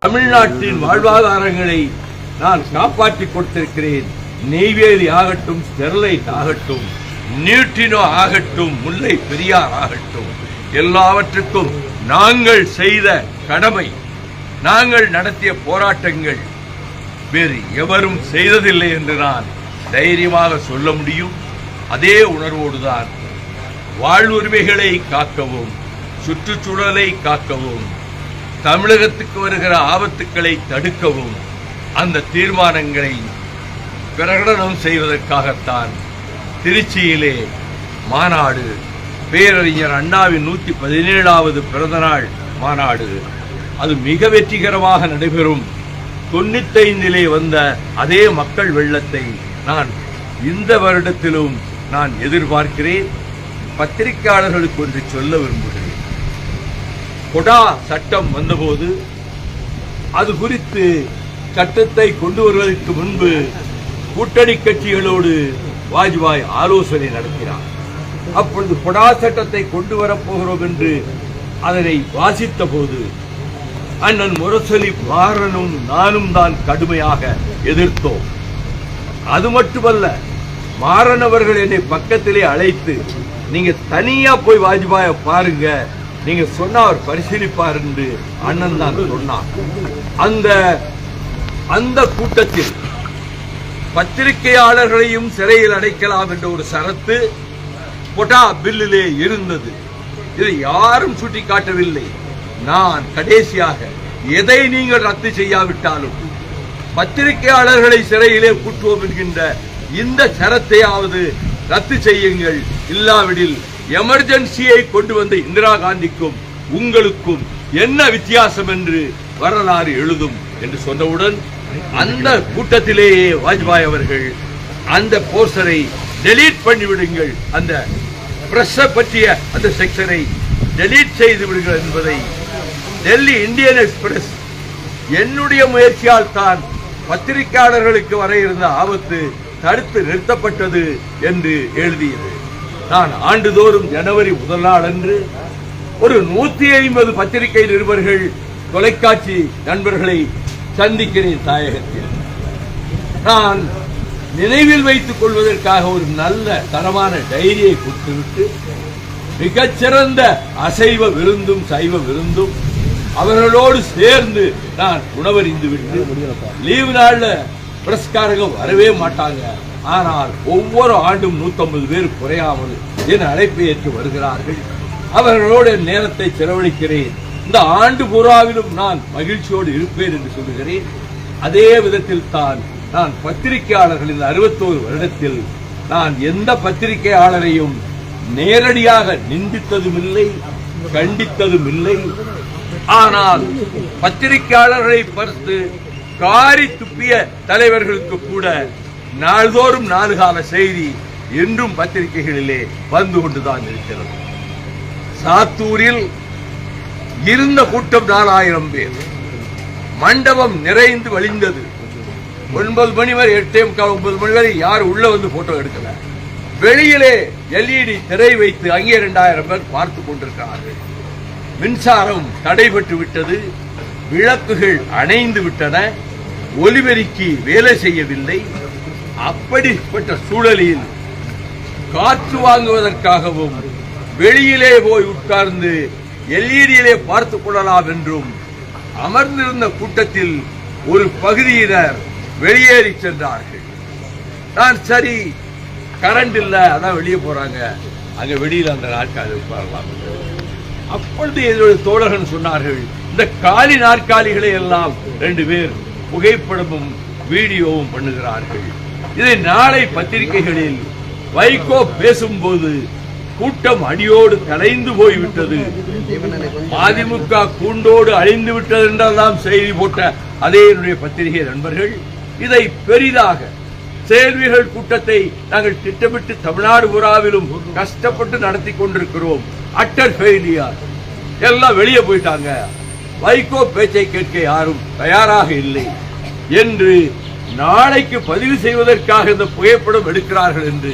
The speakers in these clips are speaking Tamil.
தமிழ்நாட்டின் வாழ்வாதாரங்களை நான் காப்பாற்றிக் கொடுத்திருக்கிறேன். நெய்வேலி ஆகட்டும், ஸ்டெர்லைட் ஆகட்டும், நியூட்ரினோ ஆகட்டும், முல்லை பெரியார் ஆகட்டும், எல்லாவற்றுக்கும் நாங்கள் செய்த கடமை, நாங்கள் நடத்திய போராட்டங்கள் வேறு எவரும் செய்ததில்லை என்று நான் தைரியமாக சொல்ல முடியும். அதே உணர்வோடுதான் வாழ்வுரிமைகளை காக்கவும், சுற்றுச்சூழலை காக்கவும், தமிழகத்துக்கு வருகிற ஆபத்துக்களை தடுக்கவும் அந்த தீர்மானங்களை பிரகடனம் செய்வதற்காகத்தான் திருச்சியிலே மாநாடு, பேரறிஞர் அண்ணாவின் 117வது பிறந்தநாள் மாநாடு, அது மிக வெற்றிகரமாக நடைபெறும். 95லே வந்த அதே மக்கள் வெள்ளத்தை நான் இந்த வருடத்திலும் நான் எதிர்பார்க்கிறேன். பத்திரிகையாளர்களுக்கு ஒன்று சொல்ல விரும்புகிறேன். கொடா சட்டம் வந்தபோது அது குறித்து சட்டத்தை கொண்டு வருவதற்கு முன்பு கூட்டணி கட்சிகளோடு வாஜ்பாய் ஆலோசனை நடத்தினார். அப்பொழுது கொடா சட்டத்தை கொண்டு வரப்போகிறோம் என்று அதனை வாசித்த போது அண்ணன் முரசொலி மாறனும் நானும் தான் கடுமையாக எதிர்த்தோம். அது மட்டுமல்ல, மாறன் அவர்கள் என்னை பக்கத்திலே அழைத்து, நீங்க தனியா போய் வாஜ்பாயை பாருங்க, நீங்க சொன்னா அவர் பரிசீலிப்பார் என்று அண்ணன் தான் சொன்னார். அந்த கூட்டத்தில் பத்திரிகையாளர்களையும் சிறையில் அடைக்கலாம் என்ற ஒரு சரத்து கொடா பில்லிலே இருந்தது. இதை யாரும் சுட்டிக்காட்டவில்லை. நான் கடைசியாக எதை நீங்கள் ரத்து செய்யாவிட்டாலும் பத்திரிகையாளர்களை சிறையிலே கூட்டுவோம் என்கின்ற இந்த சரத்தையாவது ரத்து செய்யுங்கள், இல்லாவிடில் எமர்ஜென்சியை கொண்டு வந்த இந்திரா காந்திக்கும் உங்களுக்கும் என்ன வித்தியாசம் என்று வரலாறு எழுதும் என்று சொன்னவுடன் அந்த கூட்டத்திலேயே வாஜ்பாய் அவர்கள் அந்த போஸ்டரை டெலீட் பண்ணிவிடுங்கள், அந்த பிரஸ் பற்றிய அந்த செக்ஷனை டெலீட் செய்து விடுங்கள் என்பதை டெல்லி இந்தியன் எக்ஸ்பிரஸ் என்னுடைய முயற்சியால் தான் பத்திரிகையாளர்களுக்கு வர இருந்த ஆபத்து தடுத்து நிறுத்தப்பட்டது என்று எழுதியது. நான் ஆண்டுதோறும் ஜனவரி 1 நாள் அன்று ஒரு 150 பத்திரிகை நிருபர்கள், தொலைக்காட்சி நண்பர்களை சந்திக்கிறேன் தாயகத்தில். நான் நினைவில் வைத்துக் கொள்வதற்காக ஒரு நல்ல தரமான டைரியை கொடுத்துவிட்டு மிகச்சிறந்த அசைவ விருந்தும் சைவ விருந்தும் அவர்களோடு சேர்ந்து நான் உணவறிந்து விட்டு, லீவு நாள்ல பிரஸ்காரங்க வரவே மாட்டாங்க, ஆனால் ஒவ்வொரு ஆண்டும் 150 பேர் குறையாமல் என் அழைப்பை ஏற்று வருகிறார்கள். அவர்களோடு நேரத்தை செலவழிக்கிறேன். இந்த ஆண்டு பூராவிலும் நான் மகிழ்ச்சியோடு இருப்பேன் என்று சொல்லுகிறேன். அதே விதத்தில் தான் நான் பத்திரிகையாளர்கள் இந்த 61 வருடத்தில் நான் எந்த பத்திரிகையாளரையும் நேரடியாக நிந்தித்ததும் இல்லை, கண்டித்ததும் இல்லை. ஆனால் பத்திரிகையாளர்களை பார்த்து காரி துப்பிய தலைவர்களுக்கு கூட நாள்தோறும் 4 கால செய்தி என்றும் பத்திரிகைகளிலே வந்து கொண்டுதான் இருக்கிறது. சாத்தூரில் இருந்த கூட்டம் 4000 பேர், மண்டபம் நிறைந்து வழிந்தது. 9 மணி வரை 8:45 9 மணி வரை யார் உள்ள வந்து போட்டோ எடுக்கல. வெளியிலே LED திரை வைத்து அங்கே 2000 பேர் பார்த்து கொண்டிருக்கிறார்கள். மின்சாரம் தடைபட்டு விட்டது, விளக்குகள் அணைந்து விட்டன, ஒலிபெருக்கி வேலை செய்யவில்லை. அப்படிப்பட்ட சூழலில் காற்று வாங்குவதற்காகவும் வெளியிலே போய் உட்கார்ந்து LED பார்த்துக் கொள்ளலாம் என்றும் அமர்ந்திருந்த கூட்டத்தில் ஒரு பகுதியினர் வெளியேறி சென்றார்கள். நான் சரி, கரண்ட் இல்ல, அதான் வெளியே போறாங்க, அங்க வெளியில் அந்த நாட்காலி உட்காரலாம். அப்பொழுது என்னுடைய தோழர்கள் சொன்னார்கள், இந்த காலி நாற்காலிகளை எல்லாம் 2 பேர் புகைப்படமும் வீடியோவும் பண்ணுகிறார்கள். இதை நாளை பத்திரிகைகளில் வைகோ பேசும்போது கூட்டம் அடியோடு கலைந்து போய்விட்டது, அதிமுக கூண்டோடு அழிந்து விட்டது என்றெல்லாம் செய்தி போட்ட அதே என்னுடைய பத்திரிகை நண்பர்கள் இதை பெரிதாக செயல்வீரர்கள் கூட்டத்தை நாங்கள் திட்டமிட்டு தமிழ்நாடு பூராவிலும் கஷ்டப்பட்டு நடத்தி கொண்டிருக்கிறோம். அட்டர் ஃபெயிலியர், எல்லாம் வெளியே போயிட்டாங்க, வைகோ பேச்சை கேட்க யாரும் தயாராக இல்லை என்று நாளைக்கு பதிவு செய்வதற்காக இந்த புகைப்படம் எடுக்கிறார்கள் என்று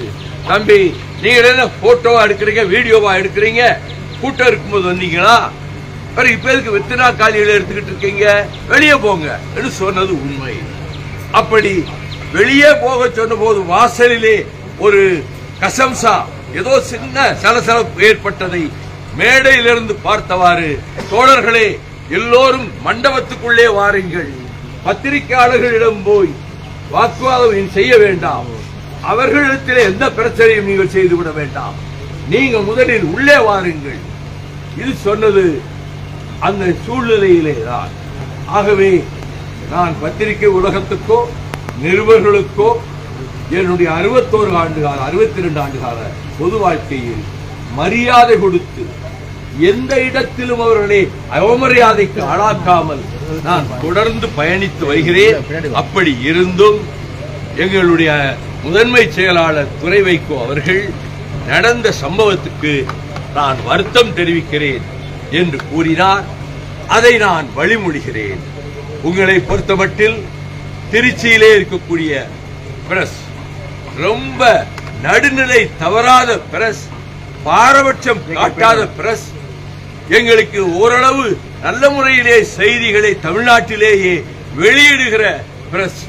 தம்பி நீங்க என்ன போட்டோவா எடுக்கிறீங்க, வீடியோவா எடுக்கிறீங்க? கூட்டம் இருக்கும்போது வந்தீங்களா? இப்ப எதுக்கு வெத்தினா காலியில எடுத்துக்கிட்டு இருக்கீங்க? வெளியே போங்க என்று சொன்னது உண்மை. அப்படி வெளியே போக சொன்ன போது வாசலிலே ஒரு கசம்சா, ஏதோ சின்ன சலசலப்பு ஏற்பட்டதை மேடையிலிருந்து பார்த்தவாறு, தோழர்களே எல்லோரும் மண்டபத்துக்குள்ளே வாருங்கள், பத்திரிகையாளர்களிடம் போய் வாக்குவாதம் செய்ய வேண்டாம், அவர்களிடத்தில் எந்த பிரச்சனையும் நீங்கள் செய்துவிட வேண்டாம், நீங்க முதலில் உள்ளே வாருங்கள். இது சொன்னது அந்த சூழ்நிலையிலே தான். ஆகவே நான் பத்திரிகை உலகத்துக்கோ நிருபர்களுக்கோ என்னுடைய 61 ஆண்டு கால 62 ஆண்டு கால பொது வாழ்க்கையில் மரியாதை கொடுத்து எந்த இடத்திலும் அவர்களை அவமரியாதைக்கு ஆளாக்காமல் நான் தொடர்ந்து பயணித்து வருகிறேன். அப்படி இருந்தும் எங்களுடைய முதன்மை செயலாளர் துரை வைகோ அவர்கள் நடந்த சம்பவத்துக்கு நான் வருத்தம் தெரிவிக்கிறேன் என்று கூறினார். அதை நான் வழிமொழிகிறேன். உங்களை பொறுத்தமட்டில் திருச்சியிலே இருக்கக்கூடிய பிரஸ் ரொம்ப நடுநிலை தவறாத பிரஸ், பாரபட்சம் காட்டாத பிரஸ், எங்களுக்கு ஓரளவு நல்ல முறையிலே செய்திகளை தமிழ்நாட்டிலேயே வெளியிடுகிற பிரஸ்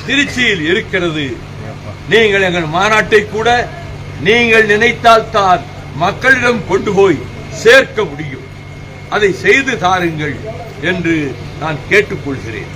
திருச்சியில் இருக்கிறது. நீங்கள் எங்கள் மாநாட்டை கூட நீங்கள் நினைத்தால் தான் மக்களிடம் கொண்டு போய் சேர்க்க முடியும். அதை செய்து தாருங்கள் என்று நான் கேட்டுக்கொள்கிறேன்.